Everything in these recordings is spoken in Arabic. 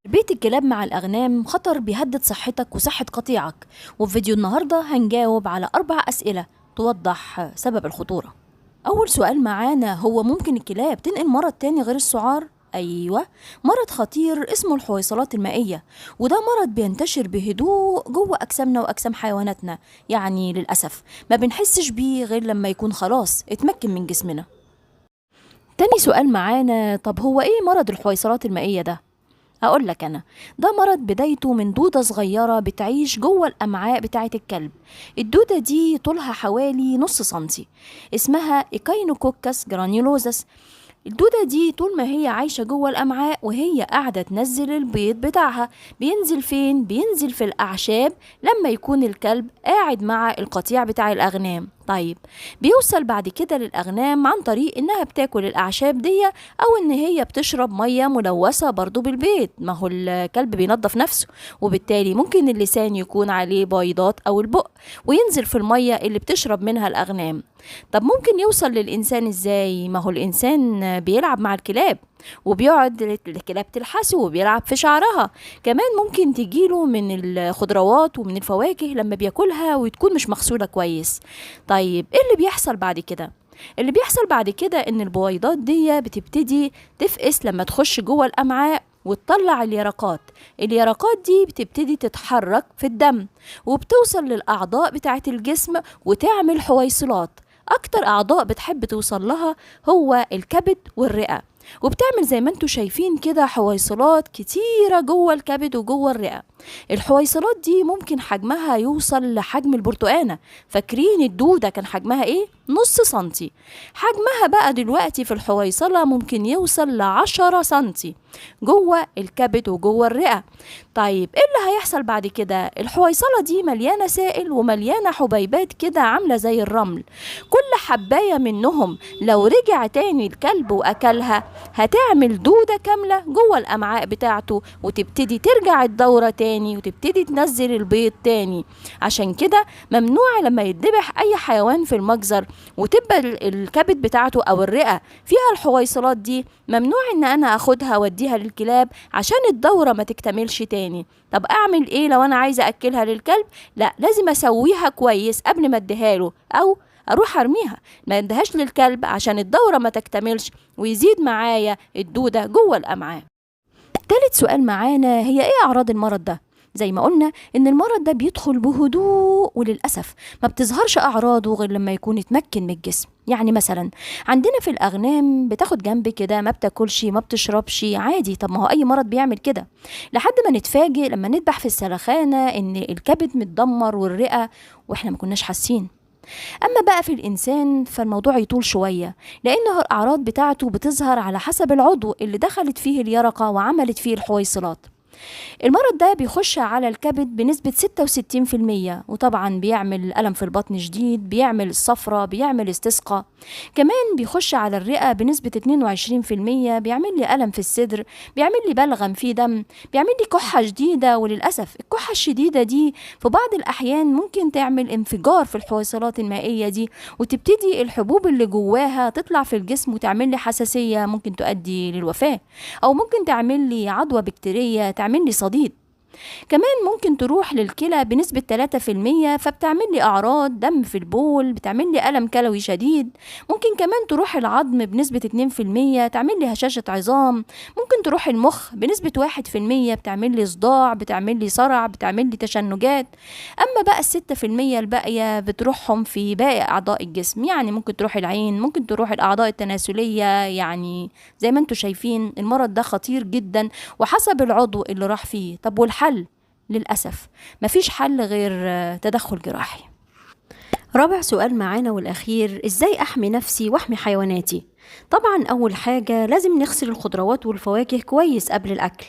تربية الكلاب مع الأغنام خطر بيهدد صحتك وصحة قطيعك. وفي فيديو النهاردة هنجاوب على 4 أسئلة توضح سبب الخطورة. أول سؤال معانا هو ممكن الكلاب تنقل مرض تاني غير السعار؟ أيوة، مرض خطير اسمه الحويصلات المائية، وده مرض بينتشر بهدوء جوه أجسامنا وأجسام حيواناتنا. يعني للأسف ما بنحسش بيه غير لما يكون خلاص اتمكن من جسمنا. تاني سؤال معانا، طب هو إيه مرض الحويصلات المائية ده؟ هقول لك أنا، ده مرض بدايته من دودة صغيرة بتعيش جوه الأمعاء بتاعة الكلب. الدودة دي طولها حوالي نص سنتي، اسمها إيكاينوكوكس جرانيولوزس. الدودة دي طول ما هي عايشة جوه الأمعاء وهي قاعدة تنزل البيض بتاعها، بينزل فين؟ بينزل في الأعشاب لما يكون الكلب قاعد مع القطيع بتاع الأغنام. طيب، بيوصل بعد كده للأغنام عن طريق إنها بتاكل الأعشاب دي، أو إن هي بتشرب مية ملوثة برضو بالبيض. ما هو الكلب بينظف نفسه، وبالتالي ممكن اللسان يكون عليه بيضات أو البق وينزل في المية اللي بتشرب منها الأغنام. طب ممكن يوصل للإنسان إزاي؟ ما هو الإنسان بيلعب مع الكلاب، وبيقعد الكلاب تلحسه وبيلعب في شعرها. كمان ممكن تجيله من الخضروات ومن الفواكه لما بياكلها وتكون مش مغسولة كويس. طيب ايه اللي بيحصل بعد كده؟ اللي بيحصل بعد كده ان البويضات دي بتبتدي تفقس لما تخش جوه الامعاء وتطلع اليرقات. اليرقات دي بتبتدي تتحرك في الدم وبتوصل للأعضاء بتاعة الجسم وتعمل حويصلات. أكتر أعضاء بتحب توصل لها هو الكبد والرئة، وبتعمل زي ما انتوا شايفين كده حويصلات كتيرة جوه الكبد وجوه الرئة. الحويصلات دي ممكن حجمها يوصل لحجم البرتقانة. فاكرين الدودة كان حجمها ايه؟ نص سنتي. حجمها بقى دلوقتي في الحويصلة ممكن يوصل ل10 سنتي جوه الكبد وجوه الرئة. طيب ايه اللي هيحصل بعد كده؟ الحويصلة دي مليانة سائل ومليانة حبيبات كده عاملة زي الرمل. كل حباية منهم لو رجع تاني الكلب وأكلها هتعمل دودة كاملة جوه الأمعاء بتاعته، وتبتدي ترجع الدورة تاني وتبتدي تنزل البيض تاني. عشان كده ممنوع لما يتذبح أي حيوان في المجزر وتبقى الكبد بتاعته أو الرئة فيها الحويصلات دي، ممنوع إن أنا أخدها وأديها للكلاب عشان الدورة ما تكتملش تاني. طب أعمل إيه لو أنا عايزة أكلها للكلب؟ لا، لازم أسويها كويس قبل ما أديها له، أو اروح ارميها، ما ادهاش للكلب عشان الدورة ما تكتملش ويزيد معايا الدودة جوه الامعاء. تالت سؤال معانا، هي ايه اعراض المرض ده؟ زي ما قلنا ان المرض ده بيدخل بهدوء، وللأسف ما بتظهرش اعراضه غير لما يكون اتمكن من الجسم. يعني مثلا عندنا في الاغنام بتاخد جنب كده، ما بتاكلش ما بتشربش عادي. طب ما هو اي مرض بيعمل كده، لحد ما نتفاجئ لما نذبح في السلخانة ان الكبد متدمر والرئة واحنا ما كناش حاسين. أما بقى في الإنسان فالموضوع يطول شوية، لأنه الأعراض بتاعته بتظهر على حسب العضو اللي دخلت فيه اليرقة وعملت فيه الحويصلات. المرض ده بيخش على الكبد بنسبة 66%، وطبعا بيعمل ألم في البطن شديد، بيعمل صفرة، بيعمل استسقاء. كمان بيخش على الرئة بنسبة 22%، بيعمل لي ألم في الصدر، بيعمل لي بلغم في دم، بيعمل لي كحة شديدة. وللأسف الكحة الشديدة دي في بعض الأحيان ممكن تعمل انفجار في الحويصلات المائية دي، وتبتدي الحبوب اللي جواها تطلع في الجسم وتعمل لي حساسية ممكن تؤدي للوفاة، أو ممكن تعمل لي عدوى بكتيرية تعمل لي صديد. كمان ممكن تروح للكلى بنسبة 3%، فبتعمل لي أعراض دم في البول، بتعمل لي ألم كلوي شديد. ممكن كمان تروح العظم بنسبة 2%، تعمل لي هشاشة عظام. ممكن تروح المخ بنسبة 1%، بتعمل لي صداع، بتعمل لي صرع، بتعمل لي تشنجات. أما بقى 6% الباقية بتروحهم في باقي أعضاء الجسم، يعني ممكن تروح العين، ممكن تروح الأعضاء التناسلية. يعني زي ما انتوا شايفين المرض ده خطير جدا وحسب العضو اللي راح فيه. طب والحل؟ للأسف مفيش حل غير تدخل جراحي. رابع سؤال معانا والأخير، إزاي أحمي نفسي وأحمي حيواناتي؟ طبعا أول حاجة لازم نغسل الخضروات والفواكه كويس قبل الأكل.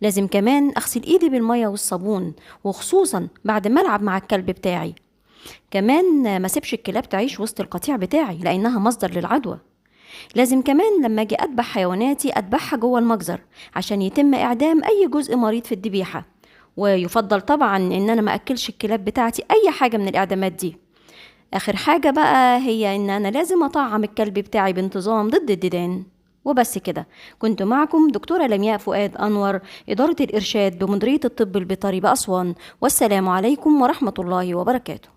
لازم كمان أغسل إيدي بالمية والصابون، وخصوصا بعد ما ألعب مع الكلب بتاعي. كمان ما سيبش الكلاب تعيش وسط القطيع بتاعي لأنها مصدر للعدوى. لازم كمان لما أجي أذبح حيواناتي أذبحها جوه المجزر عشان يتم إعدام أي جزء مريض في الذبيحة، ويفضل طبعا ان انا ما اكلش الكلاب بتاعتي اي حاجة من الاعدامات دي. اخر حاجة بقى هي ان انا لازم اطعم الكلب بتاعي بانتظام ضد الديدان. وبس كده. كنت معكم دكتورة لمياء فؤاد أنور، إدارة الإرشاد بمديرية الطب البيطري بأسوان، والسلام عليكم ورحمة الله وبركاته.